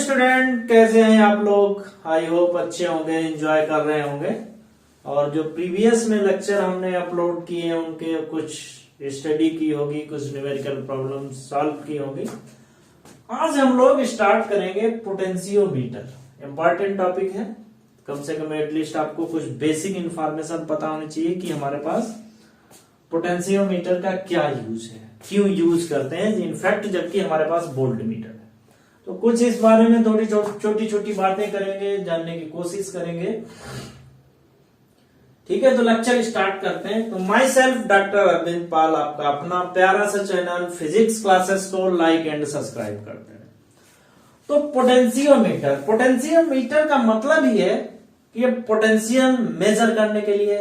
Student, कैसे हैं आप लोग? आई होप अच्छे होंगे, एंजॉय कर रहे होंगे। और जो प्रीवियस में लेक्चर हमने अपलोड किए हैं उनके कुछ स्टडी की होगी, कुछ न्यूमेरिकल प्रॉब्लम सॉल्व की होगी। आज हम लोग स्टार्ट करेंगे पोटेंशियोमीटर। इंपॉर्टेंट टॉपिक है, कम से कम एटलीस्ट आपको कुछ बेसिक इंफॉर्मेशन पता होनी चाहिए कि हमारे पास पोटेंशियोमीटर का क्या यूज है, क्यों यूज करते हैं इनफैक्ट, जबकि हमारे पास वोल्ट मीटर है। तो कुछ इस बारे में थोड़ी छोटी छोटी बातें करेंगे, जानने की कोशिश करेंगे। ठीक है, तो लेक्चर स्टार्ट करते हैं। तो माई सेल्फ डॉक्टर अरविंद पाल, आपका अपना प्यारा सा चैनल फिजिक्स क्लासेस को लाइक एंड सब्सक्राइब करते हैं। तो पोटेंशियोमीटर का मतलब ही है कि ये पोटेंशियल मेजर करने के लिए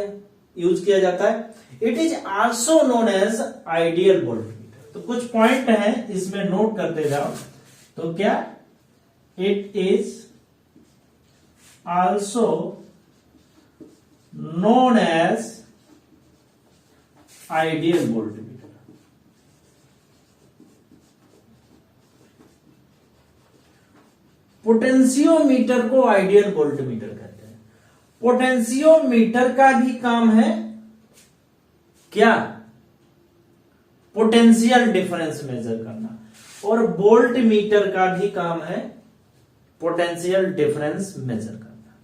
यूज किया जाता है। It is also known as ideal voltmeter. तो कुछ पॉइंट हैं, इसमें नोट करते जाओ। तो क्या? It is also known as ideal voltmeter. Potentiometer को आइडियल वोल्टमीटर कहते हैं। पोटेंशियोमीटर का भी काम है क्या? पोटेंशियल डिफरेंस मेजर करना। और वोल्ट मीटर का भी काम है पोटेंशियल डिफरेंस मेजर करना।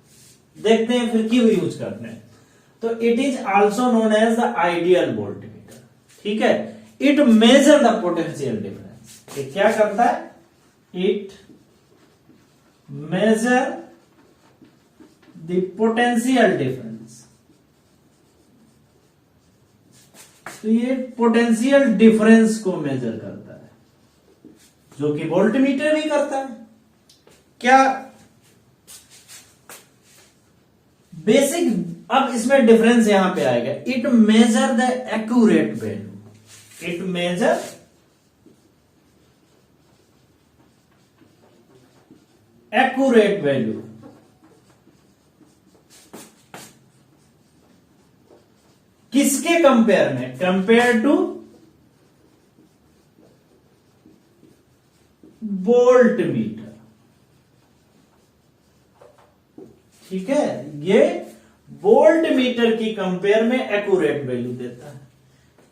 देखते हैं फिर क्यों यूज करते हैं। तो it is also known as the ideal voltmeter. ठीक है, it measure the potential difference. ये क्या करता है? It measure the potential difference. तो ये पोटेंशियल डिफरेंस को मेजर करता है, जो कि वोल्ट मीटर भी करता है। क्या बेसिक, अब इसमें डिफरेंस यहां पे आएगा। It measure the accurate value. It measure accurate value. किसके कंपेयर में? Compare to voltmeter. ठीक है, ये वोल्ट मीटर की कंपेयर में एक्यूरेट वैल्यू देता है,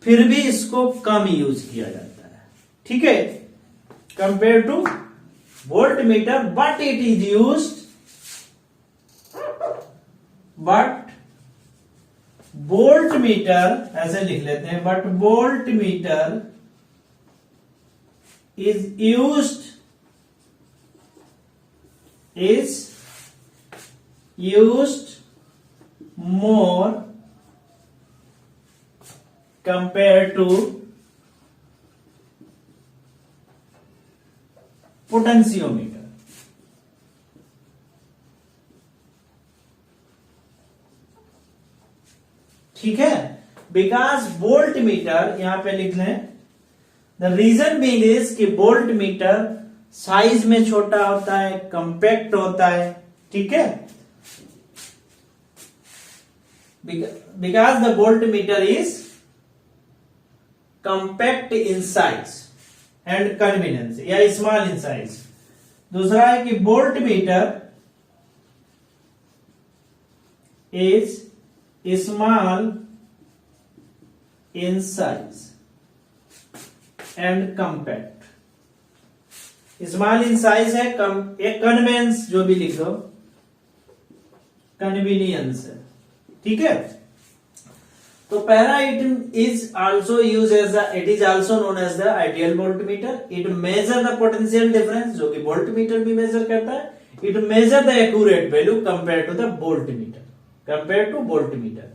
फिर भी इसको कम यूज किया जाता है। ठीक है, compare to volt meter, but it is used, but volt meter, ऐसे लिख लेते हैं, but volt meter is used more compared to potentiometer। ठीक है, बिकॉज वोल्ट मीटर, यहां पे लिख लें, द रीजन बीइंग इज कि वोल्ट मीटर साइज में छोटा होता है, कंपैक्ट होता है। ठीक है, because the volt meter is compact in size and convenience, या स्मॉल इन साइज। दूसरा है कि volt meter is small in size and compact. Small in size है, एक कन्वेंस, जो भी लिख दो, कन्वीनियंस है। ठीक है, तो पहला, it is also use as the, it is also known as the ideal voltmeter. It measure the potential difference, जो कि वोल्ट मीटर भी मेजर करता है। It measure the accurate value compare to the voltmeter, compare to voltmeter.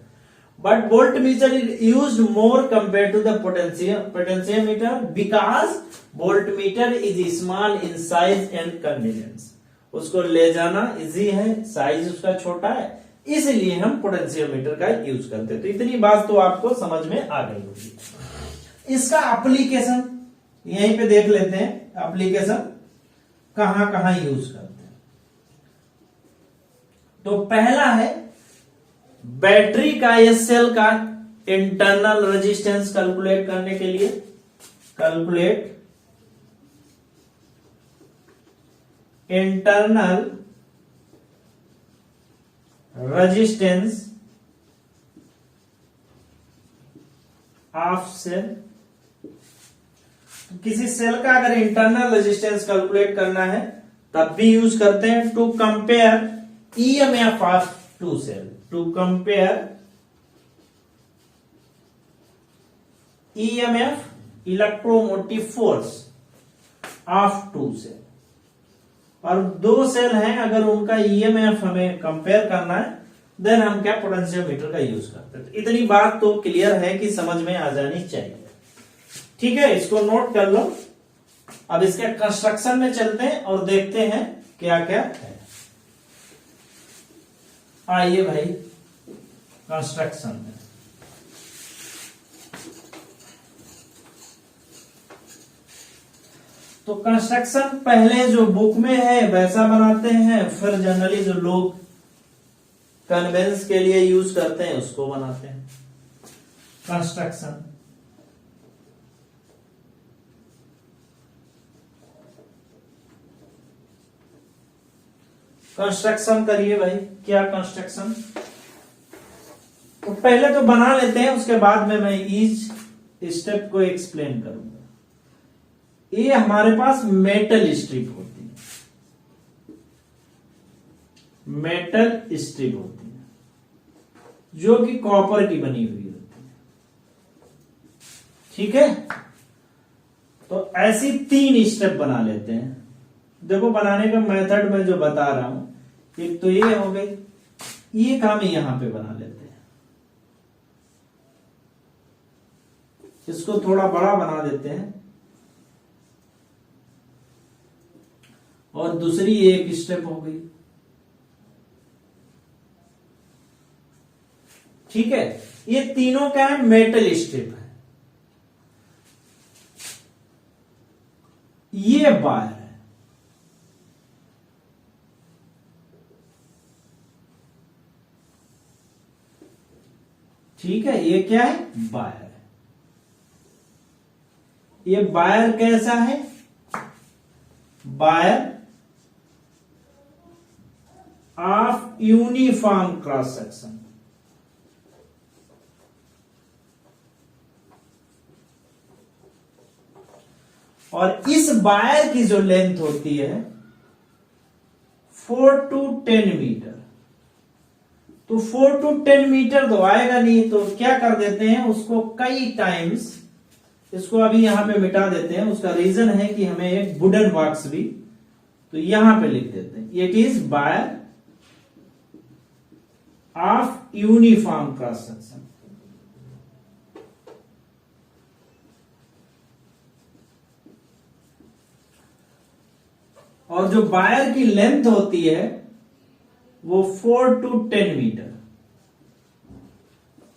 But voltmeter is used more compared to the potentiometer because voltmeter is small in size and convenience। उसको ले जाना easy है, size उसका छोटा है, इसलिए हम potentiometer का यूज करते हैं। तो इतनी बात तो आपको समझ में आ गई होगी। इसका एप्लीकेशन यहीं पे देख लेते हैं, एप्लीकेशन कहां कहां यूज करते हैं। तो पहला है बैटरी का या सेल का इंटरनल रेजिस्टेंस कैलकुलेट करने के लिए, calculate internal resistance of cell. किसी सेल का अगर इंटरनल रेजिस्टेंस कैलकुलेट करना है तब भी यूज करते हैं to compare E M F of two cell, to compare E M F electromotive force of two cell. और दो सेल हैं, अगर उनका ईएमएफ हमें कंपेयर करना है देन हम क्या पोटेंशियोमीटर का यूज करते हैं। तो इतनी बात तो क्लियर है कि समझ में आ जानी चाहिए। ठीक है, इसको नोट कर लो। अब इसके कंस्ट्रक्शन में चलते हैं और देखते हैं क्या क्या है। आइए भाई कंस्ट्रक्शन में। तो कंस्ट्रक्शन पहले जो बुक में है वैसा बनाते हैं, फिर जनरली जो लोग कन्वेंस के लिए यूज करते हैं उसको बनाते हैं। कंस्ट्रक्शन कंस्ट्रक्शन करिए भाई। क्या कंस्ट्रक्शन? तो पहले तो बना लेते हैं, उसके बाद में मैं ईच स्टेप को एक्सप्लेन करूंगा। ये हमारे पास मेटल स्ट्रिप होती है, मेटल स्ट्रिप होती है जो कि कॉपर की बनी हुई होती है। ठीक है, तो ऐसी 3 स्टेप बना लेते हैं। देखो बनाने का मेथड मैं जो बता रहा हूं, एक तो ये हो गई, ये काम यहां पे बना लेते हैं। इसको थोड़ा बड़ा बना देते हैं और दूसरी एक स्टेप हो गई। ठीक है, ये तीनों क्या है? मेटल स्ट्रिप है। ये बार है। ठीक है, ये क्या है? वायर है। ये वायर कैसा है? Wire of uniform cross section. और इस वायर की जो लेंथ होती है 4 to 10 मीटर। तो 4 to 10 मीटर तो आएगा नहीं, तो क्या कर देते हैं उसको कई टाइम्स, इसको अभी यहां पे मिटा देते हैं। उसका रीजन है कि हमें एक वुडन बॉक्स भी, तो यहां पे लिख देते हैं it is wire of uniform cross section. और जो वायर की लेंथ होती है वो 4 to 10 meter,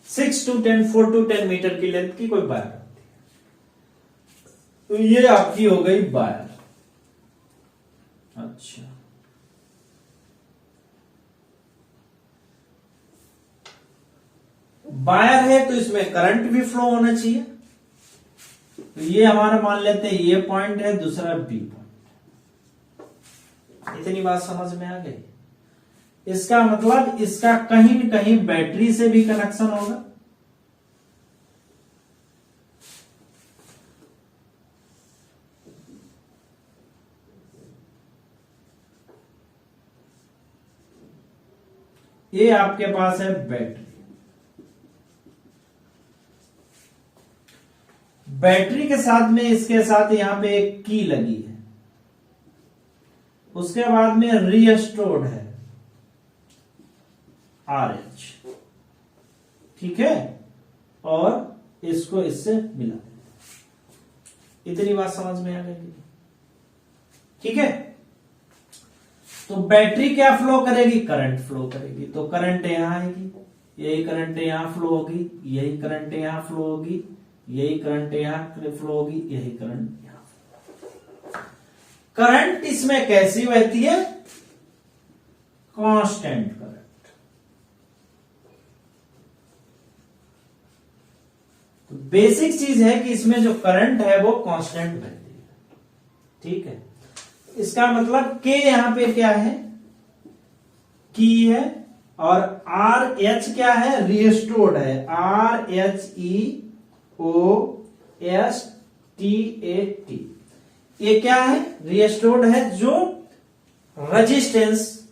6 to 10, 4 to 10 meter की लेंथ की कोई वायर होती है। तो ये आपकी हो गई वायर। अच्छा, वायर है तो इसमें करंट भी फ्लो होना चाहिए। तो ये हमारा मान लेते हैं ये पॉइंट है, दूसरा बी पॉइंट। इतनी बात समझ में आ गई? इसका मतलब इसका कहीं न कहीं बैटरी से भी कनेक्शन होगा। ये आपके पास है बैटरी। बैटरी के साथ में इसके साथ यहां पे एक की लगी है। उसके बाद में रीस्टोर्ड है RH। ठीक है, और इसको इससे मिला। इतनी बात समझ में आ गई? ठीक है, तो बैटरी क्या फ्लो करेगी? करंट फ्लो करेगी। तो करंट यहां आएगी, यही करंट यहां फ्लो होगी, यही करंट यहां फ्लो होगी, यही करंट यहां फ्लो होगी, यही करंट यहां। करंट इसमें कैसी बहती है? Constant current. तो बेसिक चीज है कि इसमें जो करंट है वो कांस्टेंट बहती है। ठीक है, इसका मतलब के यहां पे क्या है, की है, और आर एच क्या है, रिस्टोर्ड है, RHEOSTAT। ये क्या है, रिस्टोर्ड है, जो रेजिस्टेंस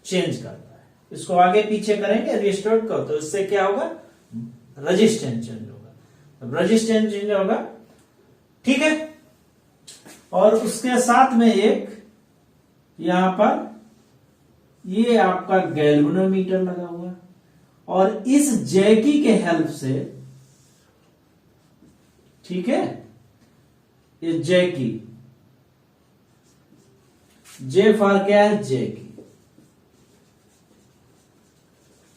चेंज करता है। इसको आगे पीछे करेंगे रिस्टोर्ड को, तो इससे क्या होगा, रेजिस्टेंस चेंज होगा, रेजिस्टेंस चेंज होगा। ठीक है, और उसके साथ में एक यहां पर ये आपका गैल्वेनोमीटर लगा हुआ है, और इस जैकी के हेल्प से, ठीक है, ये जैकी, जे फॉर क्या है, जैकी।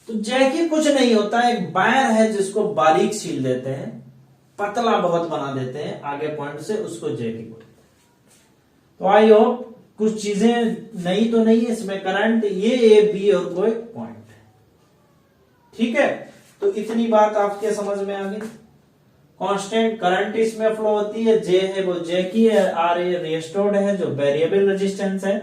तो जैकी कुछ नहीं होता, एक वायर है जिसको बारीक छील देते हैं, पतला बहुत बना देते हैं आगे पॉइंट से, उसको जैकी बोलते हैं। तो आई होप कुछ चीजें नई तो नहीं है इसमें, करंट ये ए बी और कोई पॉइंट है। ठीक है, तो इतनी बात आपके समझ में आ गई। कांस्टेंट करंट इसमें फ्लो होती है, जे है वो जैकी है, आर ए रिस्टोर्ड है जो वेरिएबल रेजिस्टेंस है,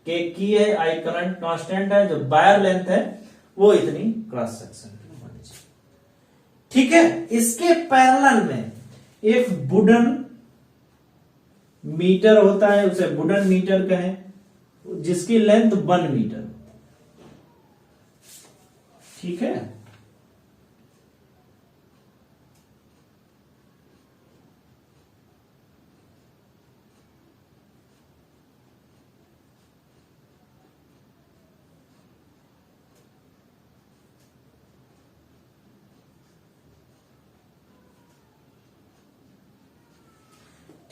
के की है, आई करंट कांस्टेंट है, जो वायर लेंथ है वो इतनी क्रॉस सेक्शन की होनी चाहिए। ठीक है, इसके पैरेलल में एक वुडन मीटर होता है, उसे वुडन मीटर कहें, जिसकी लेंथ 1 मीटर। ठीक है,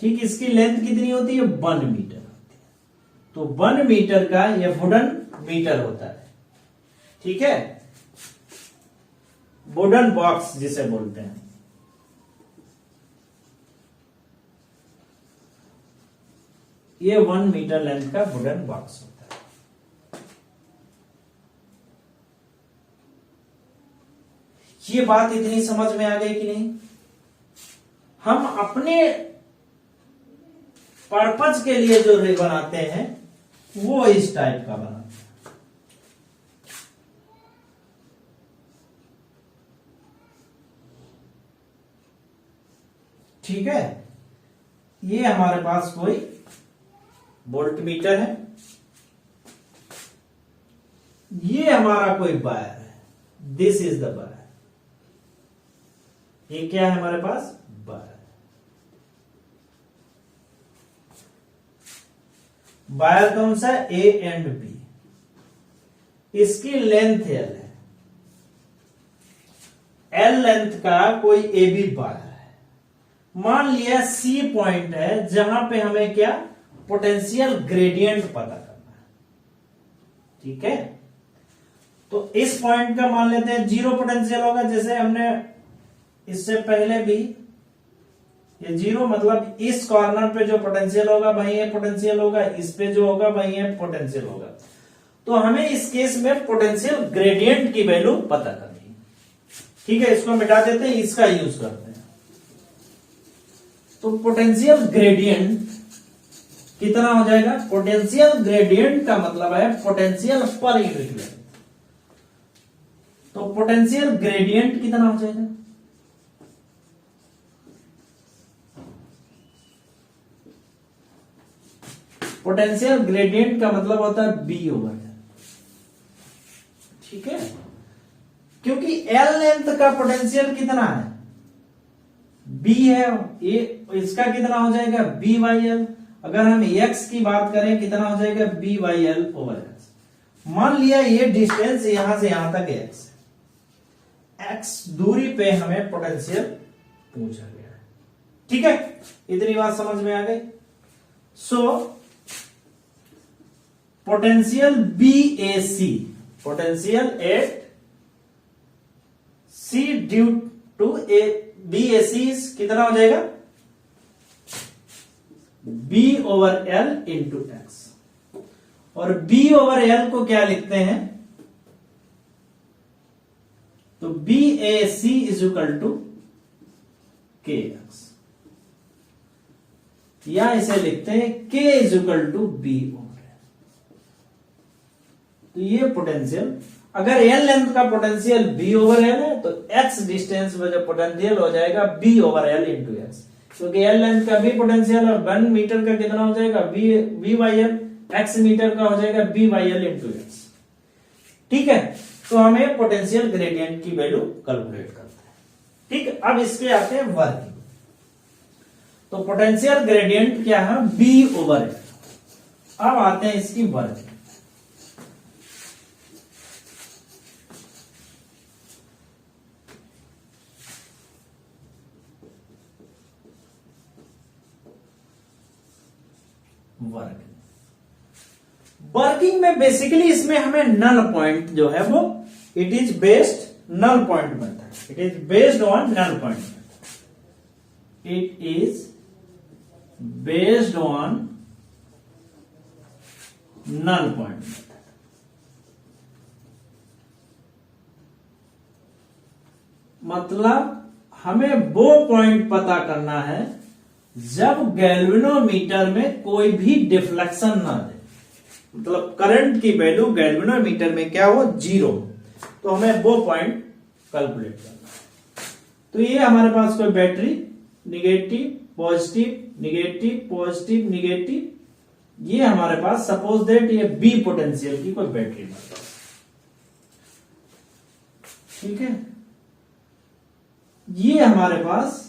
ठीक, इसकी लेंथ कितनी होती है, 1 मीटर होती है। तो 1 मीटर का यह वुडन मीटर होता है। ठीक है, वुडन बॉक्स जिसे बोलते हैं। ये 1 मीटर लेंथ का वुडन बॉक्स होता है। ये बात इतनी समझ में आ गई कि नहीं? हम अपने पर्पज के लिए जो रे बनाते हैं वो इस टाइप का बनाते हैं। ठीक है, ये हमारे पास कोई वोल्ट मीटर है, ये हमारा कोई वायर है, दिस इज द वायर। ये क्या है हमारे पास, वायर। वायर कौन सा, ए एंड बी। इसकी लेंथ एल है, एल लेंथ का कोई ए बी वायर है। मान लिया सी पॉइंट है जहां पे हमें क्या, पोटेंशियल ग्रेडियंट पता करना है। ठीक है, तो इस पॉइंट का मान लेते हैं 0 पोटेंशियल होगा, जैसे हमने इससे पहले भी, ये 0 मतलब इस कॉर्नर पे जो पोटेंशियल होगा वही ये पोटेंशियल होगा, इस पे जो होगा वही ये पोटेंशियल होगा। तो हमें इस केस में पोटेंशियल ग्रेडियंट की वैल्यू पता करनी है। ठीक है, इसको मिटा देते हैं, इसका यूज करते हैं। तो पोटेंशियल ग्रेडियंट कितना हो जाएगा, पोटेंशियल ग्रेडियंट का मतलब है पोटेंशियल पर यूनिट लेंथ। तो पोटेंशियल ग्रेडियंट कितना हो जाएगा, पोटेंशियल ग्रेडियंट का मतलब होता है बी ओवर एल। ठीक है, क्योंकि एल लेंथ का पोटेंशियल कितना है, बी है, ये इसका कितना हो जाएगा, बी वाई एल। अगर हम एक्स की बात करें कितना हो जाएगा, B Y L over X. मान लिया ये डिस्टेंस यहां से यहां तक एक्स है, एक्स दूरी पे हमें पोटेंशियल पूछा गया है। ठीक है, इतनी बात समझ में आ गई। So potential B A C, potential at C due to A B A C कितना हो जाएगा, B over L into X. और बी ओवर एल को क्या लिखते हैं, तो B A C is equal to K X. या इसे लिखते हैं K is equal to B over L. तो ये पोटेंशियल, अगर एल लेंथ का पोटेंशियल बी ओवर एल है तो एक्स डिस्टेंस में जो पोटेंशियल हो जाएगा B over L into X, क्योंकि एल लेंथ का भी पोटेंशियल और 1 मीटर का कितना हो जाएगा B by L, X meter का हो जाएगा B by L into X. ठीक है, तो हमें पोटेंशियल ग्रेडियंट की वैल्यू कैलकुलेट करते हैं। ठीक है, अब इसके आते हैं वर्किंग। तो पोटेंशियल ग्रेडियंट क्या है बी ओवर एल। अब आते हैं इसकी वर्किंग। वर्किंग में बेसिकली इसमें हमें नल पॉइंट जो है वो it is based null point method, it is based on null point method, it is based on null point method. मतलब हमें वो पॉइंट पता करना है जब गैल्वेनोमीटर में कोई भी डिफ्लेक्शन ना दे, मतलब करंट की वैल्यू गैल्वेनोमीटर में क्या हो जीरो, तो हमें वो पॉइंट कैलकुलेट करना है। तो ये हमारे पास कोई battery negative positive negative positive negative, ये हमारे पास सपोज दैट ये बी पोटेंशियल की कोई बैटरी हमारे पास, ठीक है। ये हमारे पास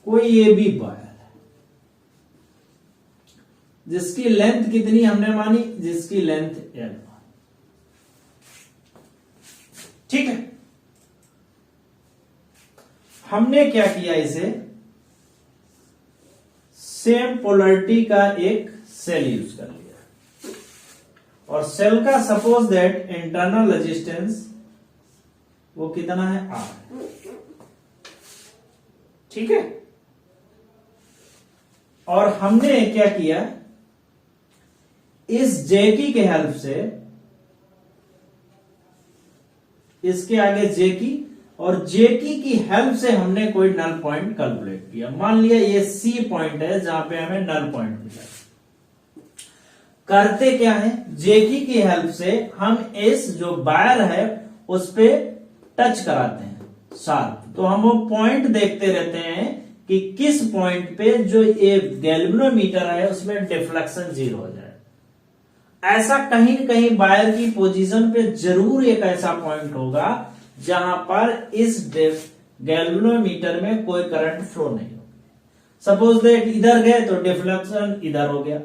कोई ए बी वायर है जिसकी लेंथ कितनी हमने मानी, जिसकी लेंथ एल मानी, ठीक है। हमने क्या किया, इसे सेम पोलरिटी का एक सेल यूज कर लिया और सेल का सपोज दैट इंटरनल रेजिस्टेंस वो कितना है आर, ठीक है। और हमने क्या किया, इस जेकी के हेल्प से इसके आगे जेकी और जेकी की हेल्प से हमने कोई नल पॉइंट कैलकुलेट किया। मान लिया ये सी पॉइंट है जहां पे हमें नल पॉइंट मिला। करते क्या है, जेकी की हेल्प से हम इस जो वायर है उस पे टच कराते हैं शार्प, तो हम वो पॉइंट देखते रहते हैं कि किस पॉइंट पे जो ये गैल्वेनोमीटर है उसमें डिफ्लेक्शन जीरो हो जाए। ऐसा कहीं न कहीं वायर की पोजीशन पे जरूर एक ऐसा पॉइंट होगा जहां पर इस गैल्वेनोमीटर में कोई करंट फ्लो नहीं होगी। सपोज दैट इधर गए तो डिफ्लेक्शन इधर हो गया,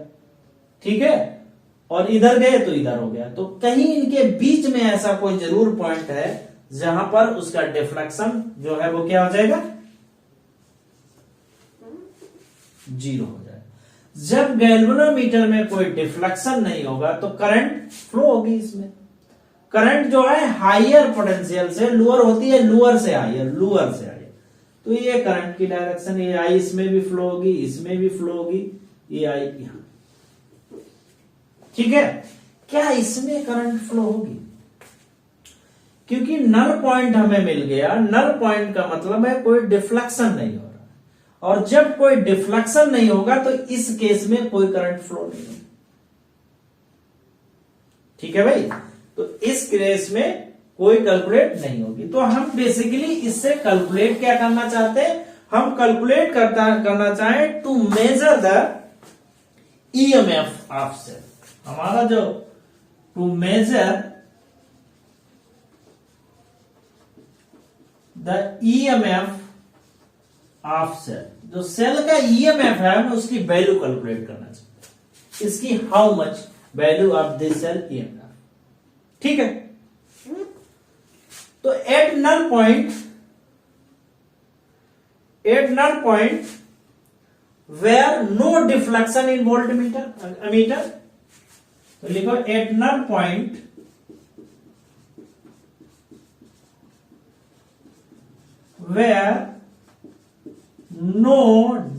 ठीक है, और इधर गए तो इधर हो गया। तो कहीं इनके बीच में ऐसा कोई जरूर पॉइंट है जहां पर उसका डिफ्लेक्शन जो है वो क्या हो जाएगा, जीरो हो जाए। जब गैल्वेनोमीटर में कोई डिफ्लेक्शन नहीं होगा तो करंट फ्लो होगी। इसमें करंट जो है हायर पोटेंशियल से लोअर होती है, लोअर से हायर, लोअर से हायर। तो ये करंट की डायरेक्शन, ये आई इसमें भी फ्लो होगी, इसमें भी फ्लो होगी, ये आई यहां, ठीक है। क्या इसमें करंट फ्लो होगी, क्योंकि नल पॉइंट हमें मिल गया। नल पॉइंट का मतलब है कोई डिफ्लेक्शन नहीं हो रहा, और जब कोई डिफ्लेक्शन नहीं होगा तो इस केस में कोई करंट फ्लो नहीं होगा, ठीक है भाई। तो इस केस में कोई कैलकुलेट नहीं होगी। तो हम बेसिकली इससे कैलकुलेट क्या करना चाहते हैं, हम कैलकुलेट करना चाहें to measure the EMF of cell. हमारा जो to measure the EMF of cell, जो सेल का ईएमएफ है हमें उसकी वैल्यू कैलकुलेट करना चाहिए, इसकी how much value of this cell EMF, ठीक है। तो at null point where no deflection in voltmeter, तो लिखो at null point where no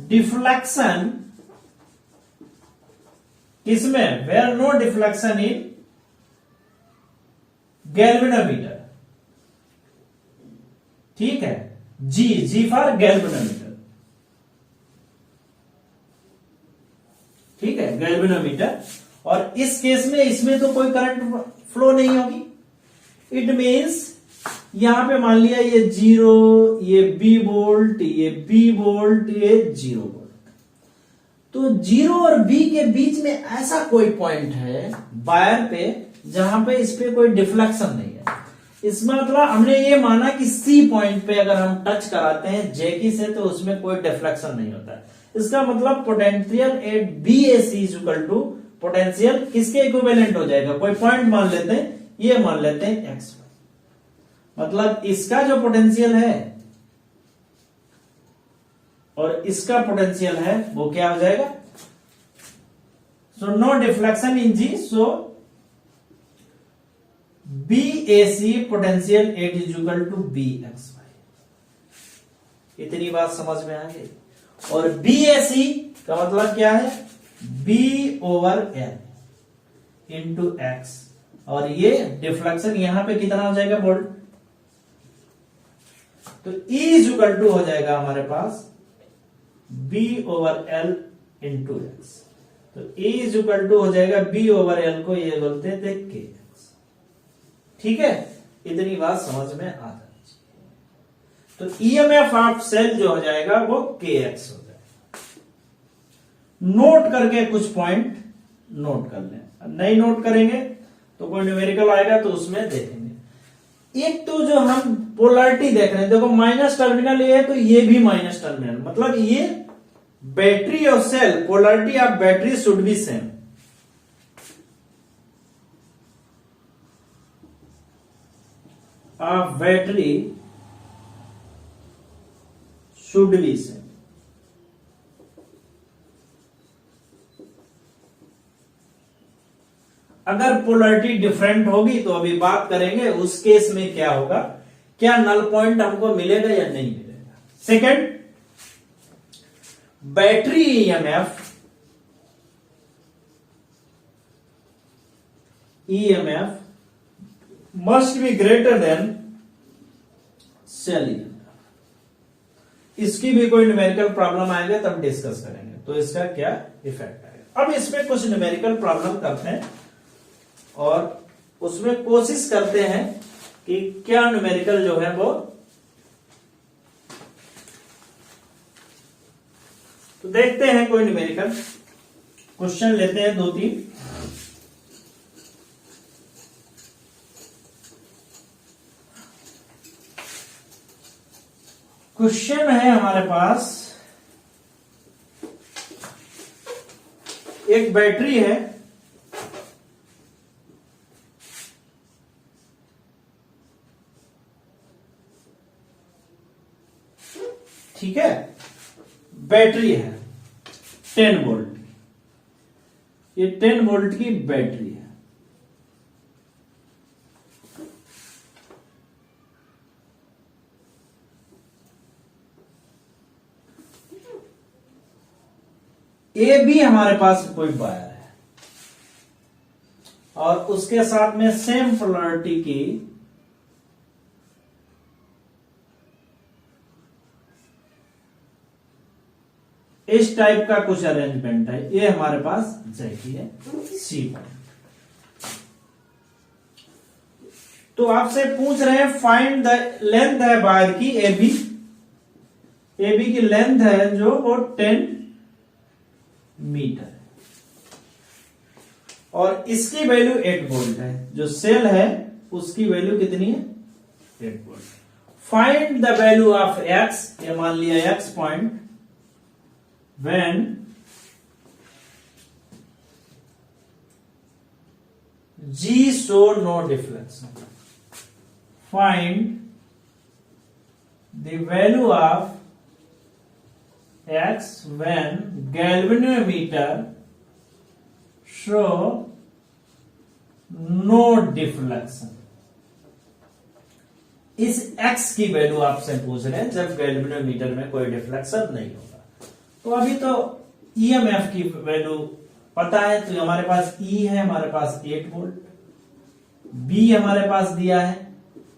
deflection, किसमें, where no deflection in galvanometer, ठीक है। G for galvanometer. ठीक है, गैल्वेनोमीटर। और इस केस में इसमें तो कोई करंट फ्लो नहीं होगी। इट मीन्स यहां पे मान लिया ये 0, ये B वोल्ट, ये B वोल्ट, ये 0 वोल्ट। तो 0 और B के बीच में ऐसा कोई पॉइंट है वायर पे जहां पे इस पे कोई डिफ्लेक्शन नहीं है। इसमें मतलब हमने ये माना कि C पॉइंट पे अगर हम टच कराते हैं जैकी से तो उसमें कोई डिफ्लेक्शन नहीं होता है। इसका मतलब potential at BAC is equal to potential किसके इक्विवेलेंट हो जाएगा, कोई पॉइंट मान लेते हैं, ये मान लेते हैं x। मतलब इसका जो पोटेंशियल है और इसका पोटेंशियल है वो क्या हो जाएगा, so no deflection in G, so BAC potential at is equal to BXY। इतनी बात समझ में आ गई। और BAC का मतलब क्या है, B over L into X, और ये डिफ्लेक्शन यहां पे कितना हो जाएगा वोल्ट, तो E इज इक्वल टू हो जाएगा हमारे पास B over L into X। तो E इज इक्वल टू हो जाएगा B ओवर L को ये बोलते थे KX। ठीक है, इतनी बात समझ में आ जानी चाहिए। तो EMF ऑफ सेल जो हो जाएगा वो KX हो जाएगा। नोट करके कुछ पॉइंट नोट कर लें, नहीं नोट करेंगे तो कोई न्यूमेरिकल आएगा तो उसमें देखेंगे। एक तो जो हम पोलैरिटी देख रहे हैं, देखो माइनस टर्मिनल ये है तो ये भी माइनस टर्मिनल, मतलब ये बैटरी और cell, polarity of battery should be same. Of battery should be same. अगर पोलैरिटी डिफरेंट होगी तो अभी बात करेंगे उस केस में क्या होगा, क्या नल पॉइंट हमको मिलेगा या नहीं मिलेगा। Second, battery EMF must be greater than cell EMF। इसकी भी कोई न्यूमेरिकल प्रॉब्लम आएगा तब डिस्कस करेंगे, तो इसका क्या इफेक्ट आएगा। अब इसमें कुछ न्यूमेरिकल प्रॉब्लम करते हैं और उसमें कोशिश करते हैं कि क्या न्यूमेरिकल जो है वो, तो देखते हैं कोई न्यूमेरिकल क्वेश्चन लेते हैं 2-3। क्वेश्चन है हमारे पास, एक बैटरी है, ठीक है, बैटरी है 10 वोल्ट, ये 10 वोल्ट की बैटरी है। ए भी हमारे पास कोई वायर है और उसके साथ में सेम पोलैरिटी की इस टाइप का कुछ अरेंजमेंट है। ये हमारे पास जैकी है सी पॉइंट। तो आपसे पूछ रहे हैं फाइंड द लेंथ है वायर की AB की लेंथ है जो वो 10 मीटर है और इसकी वैल्यू 8 वोल्ट है। जो सेल है उसकी वैल्यू कितनी है, 8 volt. Find the value of X, ये मान लिया X point, when G show no deflection. Find the value of X when galvanometer show no deflection. इस X की वैल्यू आपसे पूछ रहे हैं जब गैल्वेनोमीटर में कोई डिफ्लेक्शन नहीं होगा। तो अभी तो EMF की वैल्यू पता है, तो हमारे पास E है, हमारे पास 8 वोल्ट, B हमारे पास दिया है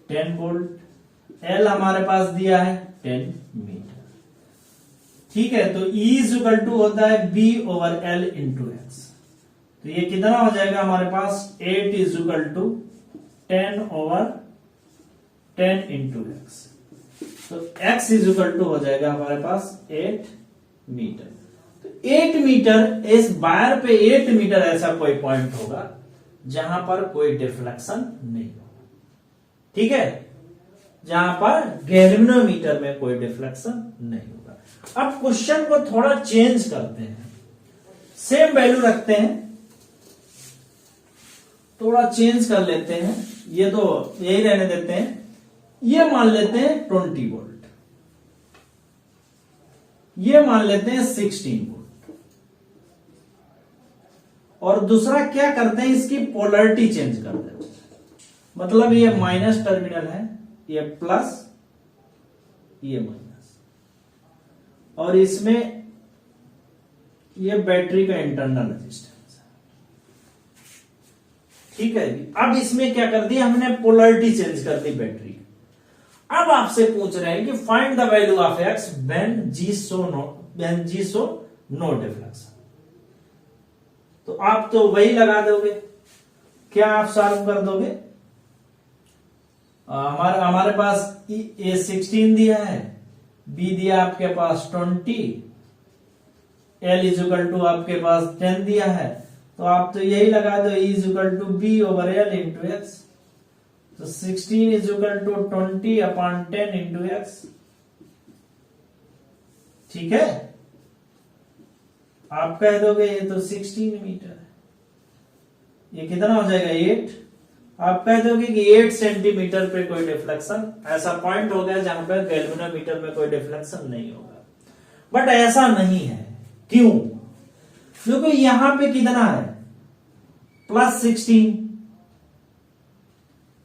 10 वोल्ट, L हमारे पास दिया है 10 मीटर। ठीक है, तो E इज इक्वल टू होता है B over L into X. तो ये कितना हो जाएगा हमारे पास 8 is equal to 10 over 10 into X. तो x इज इक्वल टू हो जाएगा हमारे पास 8 मीटर। तो 8 मीटर, इस वायर पे 8 मीटर ऐसा कोई पॉइंट होगा जहां पर कोई डिफ्लेक्शन नहीं होगा। ठीक है, जहां पर गैल्वेनोमीटर में कोई डिफ्लेक्शन नहीं होगा। अब क्वेश्चन को थोड़ा चेंज करते हैं, सेम वैल्यू रखते हैं, थोड़ा चेंज कर लेते हैं। ये तो यही रहने देते हैं, ये मान लेते हैं 20 वोल्ट, ये मान लेते हैं 16 वोल्ट। और दूसरा क्या करते हैं, इसकी पोलरिटी चेंज कर देते हैं। मतलब ये माइनस टर्मिनल है, ये प्लस, ये माइनस, और इसमें ये बैटरी का इंटरनल रेजिस्टेंस है। ठीक है जी, अब इसमें क्या कर दिया हमने, पोलरिटी चेंज कर दी बैटरी। अब आपसे पूछ रहे हैं कि find the value of x when G show no deflection. तो आप तो वही लगा दोगे, क्या आप सॉल्व कर दोगे? हमारे पास ए 16 दिया है, बी दिया आपके पास 20, एल इज इक्वल टू आपके पास 10 दिया है। तो आप तो यही लगा दो, E is equal to B over L into X. तो 16 is equal to 20 upon 10 into X. ठीक है, आप कह दोगे ये तो 16 मीटर है, ये कितना हो जाएगा 8। आप कह दोगे कि 8 सेंटीमीटर पे कोई डिफ्लेक्शन, ऐसा पॉइंट हो गया जहां पर गैल्वेनोमीटर में कोई डिफ्लेक्शन नहीं होगा। बट ऐसा नहीं है, क्यों? क्योंकि यहां पे कितना है, +16,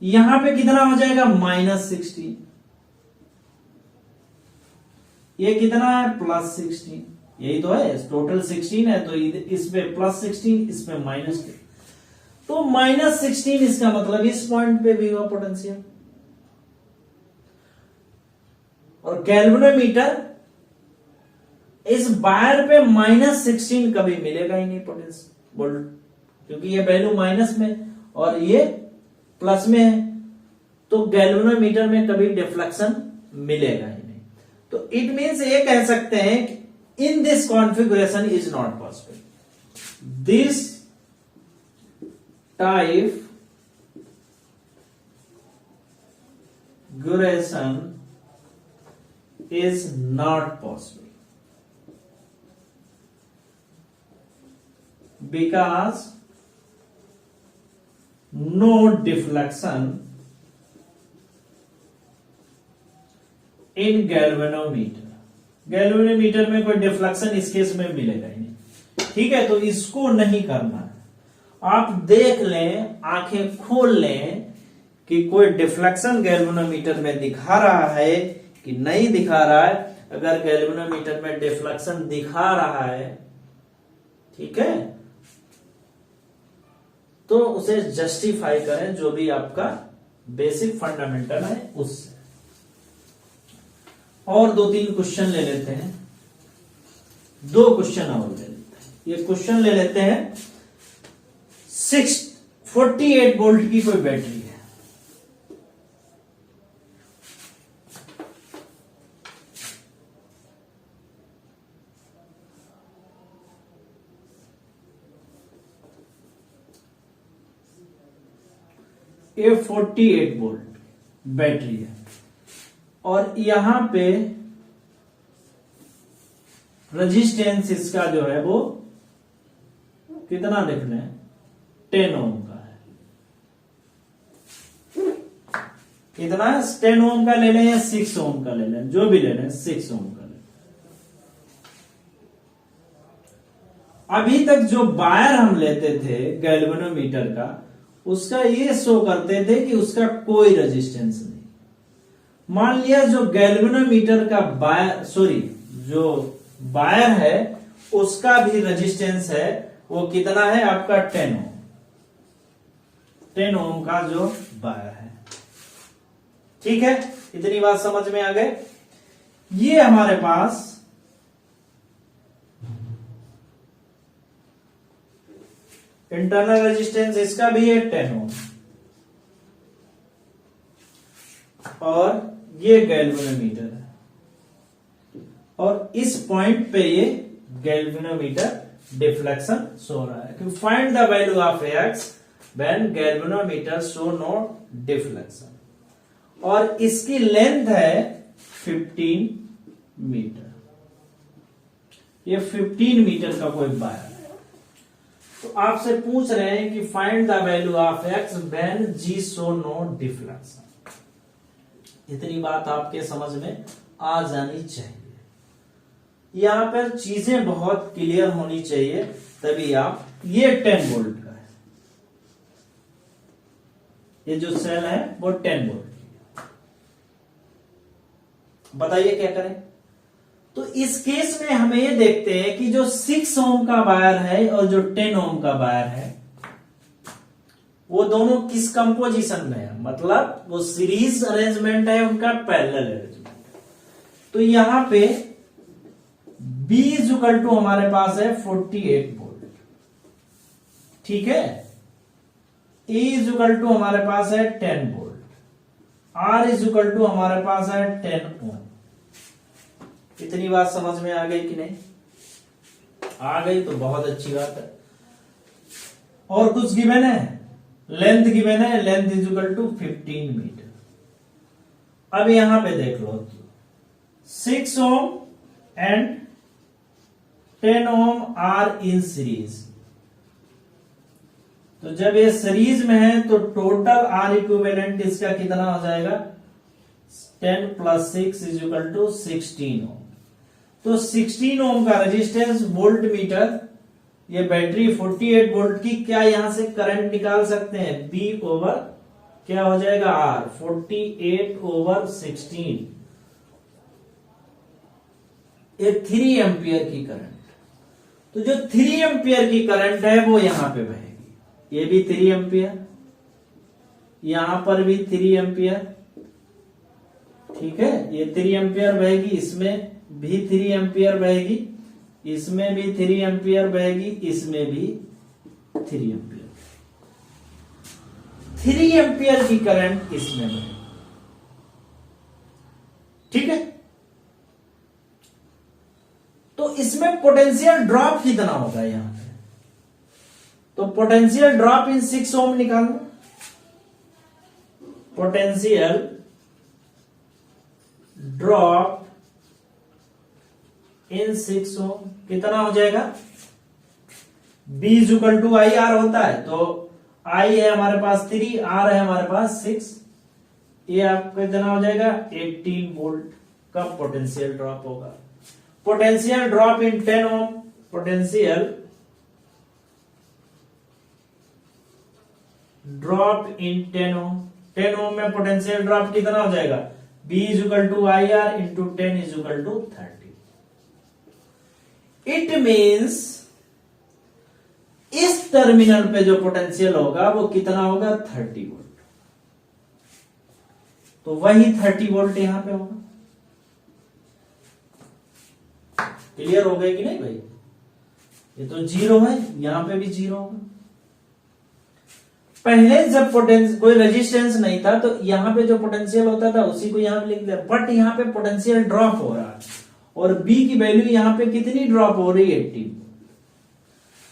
यहां पे कितना हो जाएगा, -16, ये कितना है, +16, यही तो है, टोटल 16 है, तो इसमें +16, इसमें -10, तो -16 इसका मतलब इस पॉइंट पे भी हुआ पोटेंशियल। और गैल्वेनोमीटर इस वायर पे -16 कभी मिलेगा ही नहीं पोटेंशियल, क्योंकि ये वैल्यू माइनस में और ये प्लस में है, तो गैल्वेनोमीटर में कभी डिफ्लेक्शन मिलेगा ही नहीं। तो इट मीन्स ये कह सकते हैं कि in this configuration is not possible, this type configuration is not possible because no deflection in galvanometer। Galvanometer में कोई डिफ्लेक्शन इस केस में मिलेगा ही नहीं। ठीक है, तो इसको नहीं करना है। आप देख लें, आंखें खोल लें कि कोई डिफ्लेक्शन गैल्वेनोमीटर में दिखा रहा है कि नहीं दिखा रहा है। अगर गैल्वेनोमीटर में डिफ्लेक्शन दिखा रहा है, ठीक है, तो उसे जस्टिफाई करें जो भी आपका बेसिक फंडामेंटल है उससे। और 2-3 क्वेश्चन ले लेते हैं, 2 क्वेश्चन और ले लेते हैं। ये क्वेश्चन ले लेते हैं, 48 वोल्ट की कोई बैटरी है, ये 48 वोल्ट बैटरी है, और यहां पे रेजिस्टेंस इसका जो है वो कितना लिख लें, 10 ओम का है। कितना है, 10 ओम का ले लें या 6 ओम का ले लें, जो भी ले लें, 6 ओम का ले लें। अभी तक जो वायर हम लेते थे गैल्वेनोमीटर का, उसका ये शो करते थे कि उसका कोई रेजिस्टेंस नहीं। मान लिया जो गैल्वेनोमीटर का जो वायर है उसका भी रेजिस्टेंस है, वो कितना है आपका 10 ओम। 10 ओम का जो वायर है, ठीक है, इतनी बात समझ में आ गए। ये हमारे पास इंटरनल रेजिस्टेंस इसका भी है 10 ओम, और ये गैल्वेनोमीटर है, और इस पॉइंट पे ये गैल्वेनोमीटर डिफ्लेक्शन सो रहा है। Find the value of x when galvanometer show no deflection, और इसकी लेंथ है 15 मीटर। ये 15 मीटर का कोई वायर है। तो आपसे पूछ रहे हैं कि find the value of x when G show no deflection. इतनी बात आपके समझ में आ जानी चाहिए। यहां पर चीजें बहुत क्लियर होनी चाहिए, तभी आप, ये 10 वोल्ट का है, ये जो सेल है वो 10 वोल्ट की। बताइए क्या करें। तो इस केस में हमें ये देखते हैं कि जो 6 ओम का वायर है और जो 10 ओम का वायर है वो दोनों किस कंपोजिशन में है, मतलब वो सीरीज अरेंजमेंट है उनका, पैरेलल अरेंजमेंट। तो यहां पे B इक्वल टू हमारे पास है 48 वोल्ट, ठीक है। E इक्वल टू हमारे पास है 10 वोल्ट, R इक्वल टू हमारे पास है 10 ओम। इतनी बात समझ में आ गई कि नहीं? आ गई तो बहुत अच्छी बात है। और कुछ गिवन है, लेंथ गिवन है, length is equal to 15 meter. अब यहां पे देख लो, 6 ohm and 10 ohm are in series. तो जब ये सीरीज में है तो टोटल आर इक्विवेलेंट इसका कितना हो जाएगा, 10 प्लस 6 इज इक्वल टू 16 ओम। तो 16 ओम का रेजिस्टेंस वोल्ट मीटर, ये बैटरी 48 वोल्ट की, क्या यहां से करंट निकाल सकते हैं, बी ओवर क्या हो जाएगा आर, 48 ओवर 16, ये 3 एम्पियर की करंट। तो जो 3 एम्पियर की करंट है वो यहां पे बहेगी, ये भी 3 एम्पियर, यहां पर भी 3 एम्पियर, ठीक है। ये 3 एम्पियर बहेगी, इसमें भी 3 एम्पियर बहेगी, इसमें भी 3 एम्पियर बहेगी, इसमें भी 3 एम्पियर। 3 एम्पियर की करंट इसमें बहेगी, ठीक है। तो इसमें पोटेंशियल ड्रॉप कितना होगा यहां पे, तो पोटेंशियल ड्रॉप इन 6 ओम निकालना। पोटेंशियल ड्रॉप इन 6 ओम कितना हो जाएगा, B equal to I R होता है, तो I है हमारे पास 3, R है हमारे पास 6, ये आपका कितना हो जाएगा 18 वोल्ट का पोटेंशियल ड्रॉप होगा। Potential drop in 10 ohm, potential drop in 10 ohm, 10 ohm में पोटेंशियल ड्रॉप कितना हो जाएगा, B equal to I R into 10 is equal to 30। It means इस टर्मिनल पे जो पोटेंशियल होगा वो कितना होगा, 30 वोल्ट। तो वही 30 वोल्ट यहां पे होगा। क्लियर हो गए कि नहीं भाई? ये तो 0 है, यहां पे भी 0 होगा। पहले जब कोई रेजिस्टेंस नहीं था तो यहां पे जो पोटेंशियल होता था उसी को यहां पे लिख दिया, बट यहां पे पोटेंशियल ड्रॉप हो रहा है और B की वैल्यू यहां पे कितनी ड्रॉप हो रही है, 18।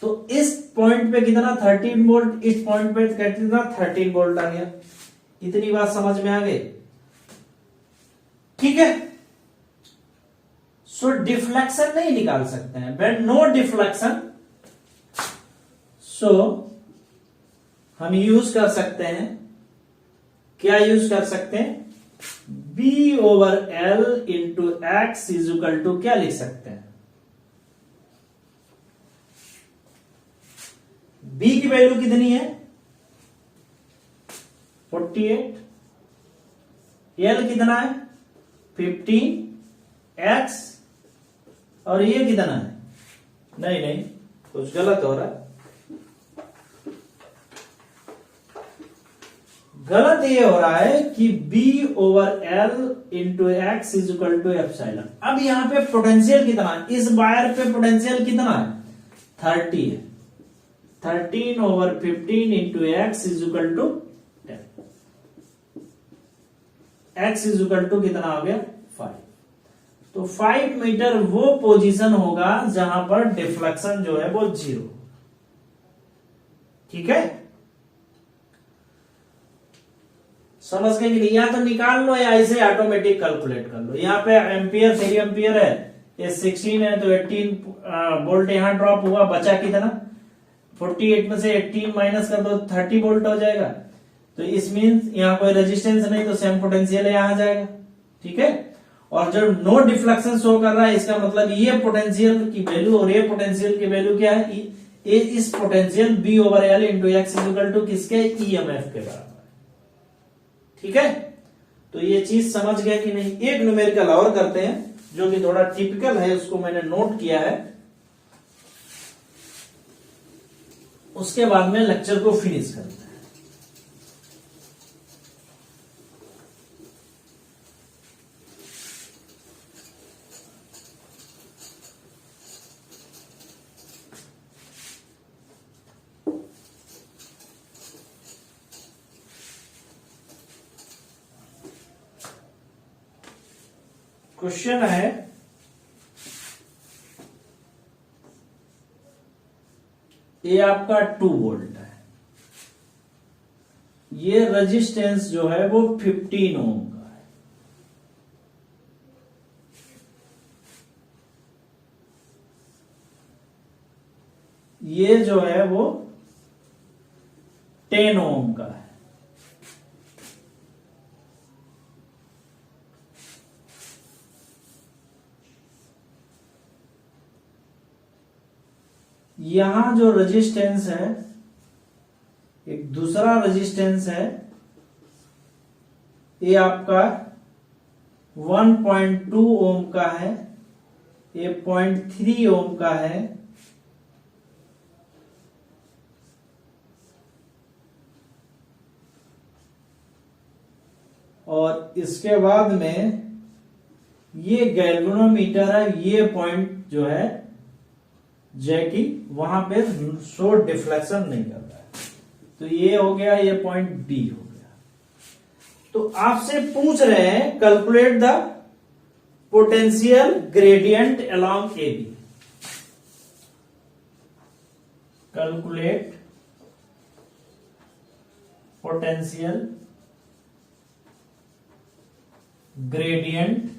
तो इस पॉइंट पे कितना 13 वोल्ट, इस पॉइंट पे कितना 13 वोल्ट आ गया। इतनी बात समझ में आ गई, ठीक है। सो डिफ्लेक्शन नहीं निकाल सकते हैं, व्हेन नो डिफ्लेक्शन, सो हम यूज कर सकते हैं, क्या यूज कर सकते हैं, B over L into x is equal to क्या लिख सकते हैं, B की वैल्यू कितनी है 48, L कितना है 15, X और ये कितना है, नहीं कुछ गलत हो रहा है, गलत ये हो रहा है कि B over L into x is equal to epsilon. अब यहां पे पोटेंशियल कितना है, इस वायर पे पोटेंशियल कितना है 30 है, 13/15 into x is equal to 10। X is equal to कितना हो गया 5। तो 5 मीटर वो पोजीशन होगा जहां पर डिफ्लेक्शन जो है वो 0। ठीक है, समझ गए कि नहीं? या तो निकाल लो या ऐसे ऑटोमेटिक कैलकुलेट कर लो। यहाँ पे एम्पियर 3 एम्पियर है, ये 16 है, तो 18 वोल्ट यहां ड्रॉप हुआ, बचा कितना 48 में से 18 माइनस कर दो 30 वोल्ट हो जाएगा। तो इस मीन्स यहाँ कोई रेजिस्टेंस नहीं, तो सेम पोटेंशियल यहां आ जाएगा। ठीक है, और जब नो डिफ्लेक्शन शो कर रहा है इसका मतलब ये पोटेंशियल की वैल्यू और ये पोटेंशियल की वैल्यू क्या है, इस potential B/L into X equal to किसके EMF के बराबर। ठीक है, तो ये चीज समझ गए कि नहीं? एक न्यूमेरिकल और करते हैं जो कि थोड़ा टिपिकल है, उसको मैंने नोट किया है, उसके बाद में लेक्चर को फिनिश करते हैं। क्वेश्चन है ये आपका 2 वोल्ट है, ये रेजिस्टेंस जो है वो 15 ओम का है। ये जो है वो 10 ओम का है। यहां जो रेजिस्टेंस है, एक दूसरा रेजिस्टेंस है, ये आपका 1.2 ओम का है, ये 0.3 ओम का है, और इसके बाद में ये गैल्वेनोमीटर है, ये पॉइंट जो है कि वहां पे शो डिफ्लेक्शन नहीं कर रहा है, तो ये हो गया, ये पॉइंट बी हो गया। तो आपसे पूछ रहे हैं calculate the potential gradient along A B. Calculate potential gradient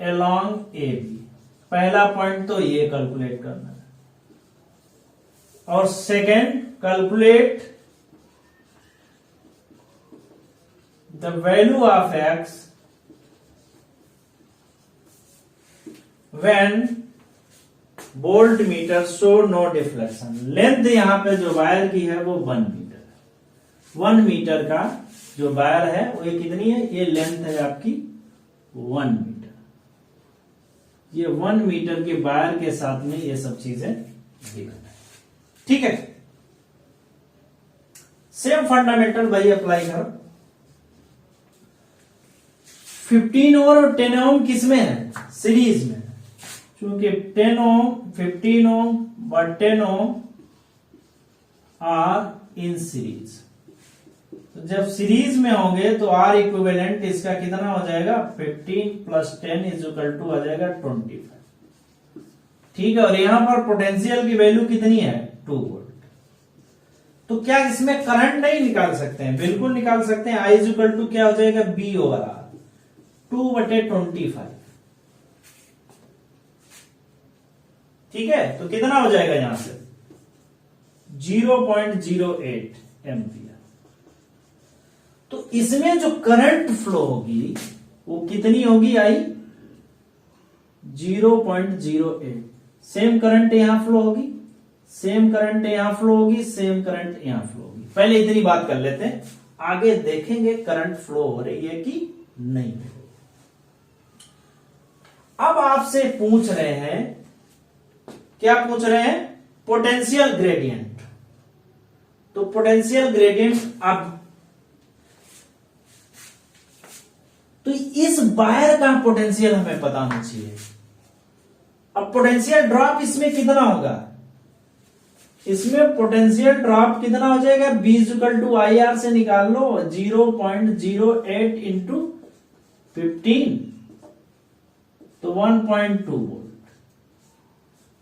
along A B. पहला पॉइंट तो ये कैलकुलेट करना है, और second calculate the value of x when voltmeter show no deflection. Length यहां पे जो वायर की है वो 1 मीटर है। 1 मीटर का जो वायर है वो ये कितनी है, ये लेंथ है आपकी 1 मीटर। ये 1 मीटर के वायर के साथ में ये सब चीजें गिवन है। ठीक है, सेम फंडामेंटल भाई अप्लाई करो। 15 और 10 ओम किसमें है, सीरीज में, क्योंकि 10 ओम 15 ओम व 10 ओम आर इन सीरीज। तो जब सीरीज में होंगे तो आर इक्विवेलेंट इसका कितना हो जाएगा, 15 प्लस 10 इज इक्वल टू आ जाएगा 25। ठीक है, और यहां पर पोटेंशियल की वैल्यू कितनी है, 2 वोल्ट। तो क्या इसमें करंट नहीं निकाल सकते हैं? बिल्कुल निकाल सकते हैं। आई इज इक्वल टू क्या हो जाएगा, B/R 2/25। ठीक है, तो कितना हो जाएगा यहां से 0.08 एम्पियर। तो इसमें जो करंट फ्लो होगी वो कितनी होगी, आई 0.08। सेम करंट यहां फ्लो होगी, सेम करंट यहां फ्लो होगी, सेम करंट यहां फ्लो होगी। पहले इतनी बात कर लेते हैं, आगे देखेंगे करंट फ्लो हो रही है कि नहीं। अब आपसे पूछ रहे हैं, क्या पूछ रहे हैं, पोटेंशियल ग्रेडियंट। तो पोटेंशियल ग्रेडियंट अब तो इस वायर का पोटेंशियल हमें पता होना चाहिए। अब पोटेंशियल ड्रॉप इसमें कितना होगा, इसमें पोटेंशियल ड्रॉप कितना हो जाएगा, B equal to I R से निकाल लो 0.08 इंटू 15 तो 1.2 वोल्ट।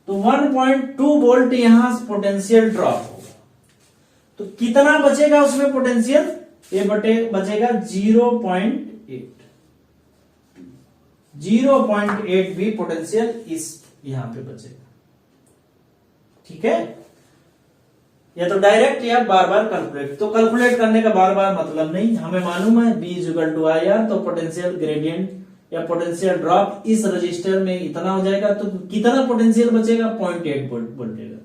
तो 1.2 वोल्ट यहां पोटेंशियल ड्रॉप होगा। तो कितना बचेगा उसमें पोटेंशियल, ये बचेगा 0.8। 0.8 भी पोटेंशियल इस यहां पे बचेगा। ठीक है, या तो डायरेक्ट या बार बार कैलकुलेट। तो कैलकुलेट करने का बार बार मतलब नहीं, हमें मालूम है B equal to I R, तो पोटेंशियल ग्रेडियंट या पोटेंशियल ड्रॉप इस रजिस्टर में इतना हो जाएगा। तो कितना पोटेंशियल बचेगा, 0.8 वोल्ट बचेगा।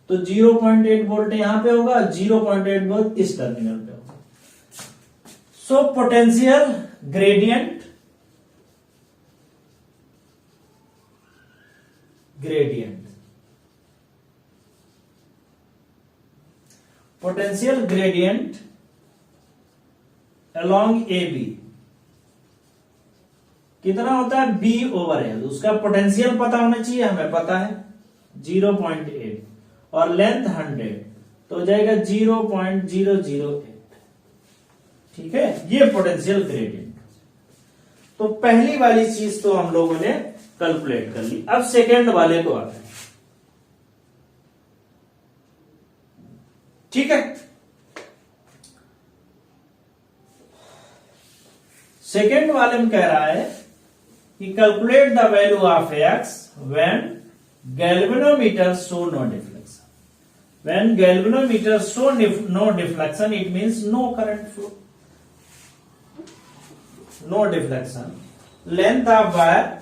तो 0.8 वोल्ट यहां पे होगा, 0.8 वोल्ट इस टर्मिनल पे होगा। So potential gradient potential gradient along A B कितना होता है, B ओवर एल। उसका पोटेंशियल पता होना चाहिए, हमें पता है 0.8 और लेंथ 100, तो हो जाएगा 0.008। ठीक है, ये पोटेंशियल ग्रेडियंट। तो पहली वाली चीज तो हम लोगों ने कैलकुलेट कर ली। अब सेकेंड वाले को आते हैं। ठीक है, सेकेंड वाले में कह रहा है कि calculate the value of x when galvanometer show no deflection. When galvanometer show no deflection it means no current flow, no deflection. Length of wire,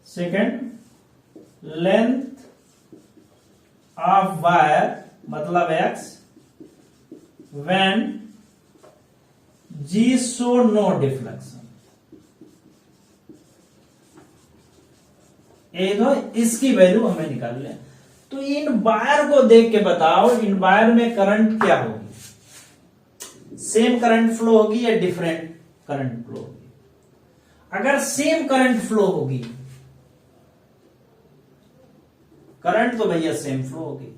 second length of wire मतलब x when G show no deflection। तो इसकी value हमें निकाल लें। तो इन wire को देख के बताओ, इन वायर में करंट क्या होगी, सेम करंट फ्लो होगी या डिफरेंट करंट फ्लो होगी। अगर सेम करंट फ्लो होगी, करंट तो भैया सेम फ्लो होगी।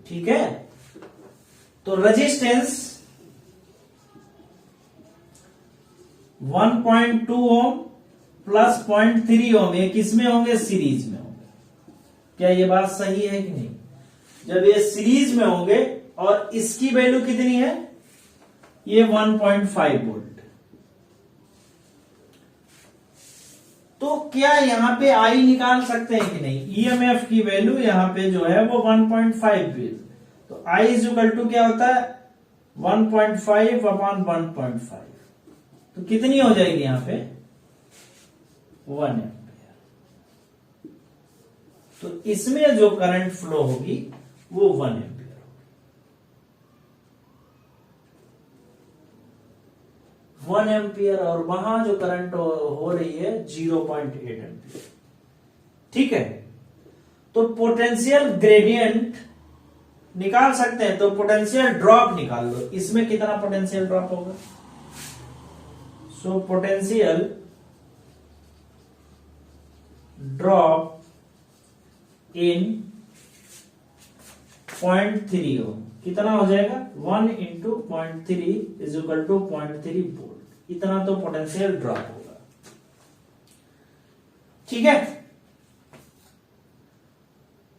ठीक है, तो रेजिस्टेंस 1.2 ओम प्लस 0.3 ओम, ये किसमें होंगे, सीरीज में होंगे। क्या ये बात सही है कि नहीं? जब ये सीरीज में होंगे और इसकी वैल्यू कितनी है, ये 1.5 वोल्ट। तो क्या यहां पे आई निकाल सकते हैं कि नहीं, ईएमएफ की वैल्यू यहां पे जो है वो 1.5 भी। तो आई इज इक्वल टू क्या होता है, 1.5 अपॉन 1.5। तो कितनी हो जाएगी यहां पे, 1 एम्पियर। तो इसमें जो करंट फ्लो होगी वो 1 एम्पियर होगी। 1 एम्पियर, और वहां जो करंट हो रही है 0.8 एम्पियर। ठीक है, तो पोटेंशियल ग्रेडियंट निकाल सकते हैं। तो पोटेंशियल ड्रॉप निकाल लो, इसमें कितना पोटेंशियल ड्रॉप होगा। सो पोटेंशियल ड्रॉप इन 0.3 ओम कितना हो जाएगा, 1 into 0.3 is equal to 0.3 volt. इतना तो पोटेंशियल ड्रॉप होगा। ठीक है,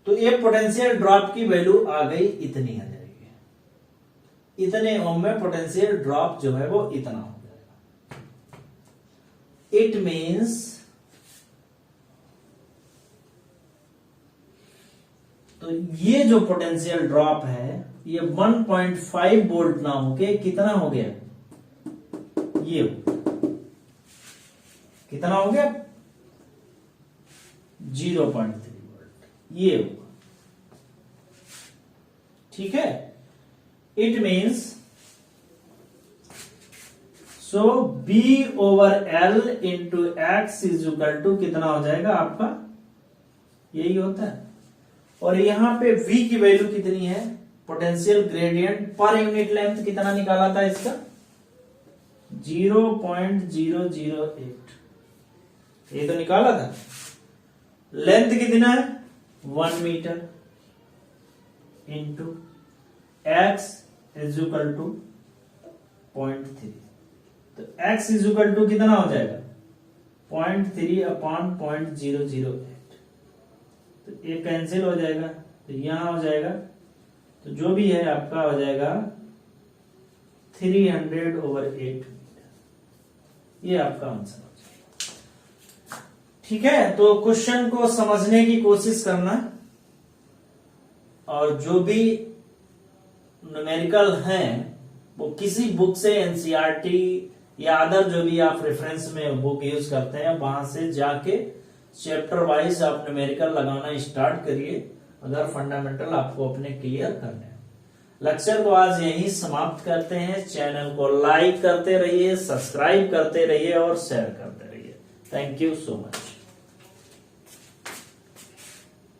तो ये पोटेंशियल ड्रॉप की वैल्यू आ गई, इतनी आ जाएगी। इतने ओम में पोटेंशियल ड्रॉप जो है वो इतना हो जाएगा। इट मीन्स तो ये जो पोटेंशियल ड्रॉप है ये 1.5 वोल्ट ना होके कितना हो गया, ये कितना हो गया, 0.3 वोल्ट ये होगा। ठीक है, it means so B over L into x is equal to कितना हो जाएगा आपका, यही होता है। और यहां पे V की वैल्यू कितनी है, potential gradient per unit length कितना निकाला था इसका, 0.008। ये तो निकाला था। लेंथ कितना है 1 metre into x is equal to 0.3। तो x इज इक्वल टू कितना हो जाएगा 0.3 अपॉन 0.008। तो ये कैंसिल हो जाएगा, तो यहां हो जाएगा, तो जो भी है आपका हो जाएगा 300/8 मीटर। ये आपका आंसर हो जाएगा। ठीक है, तो क्वेश्चन को समझने की कोशिश करना, और जो भी न्यूमेरिकल हैं वो किसी बुक से, एनसीईआरटी या अदर जो भी आप रेफरेंस में बुक यूज करते हैं वहां से जाके चैप्टर वाइज आप न्यूमेरिकल लगाना स्टार्ट करिए, अगर फंडामेंटल आपको अपने क्लियर करने हैं। लेक्चर को आज यहीं समाप्त करते हैं। चैनल को लाइक करते रहिए, सब्सक्राइब करते रहिए और शेयर करते रहिए। Thank you so much.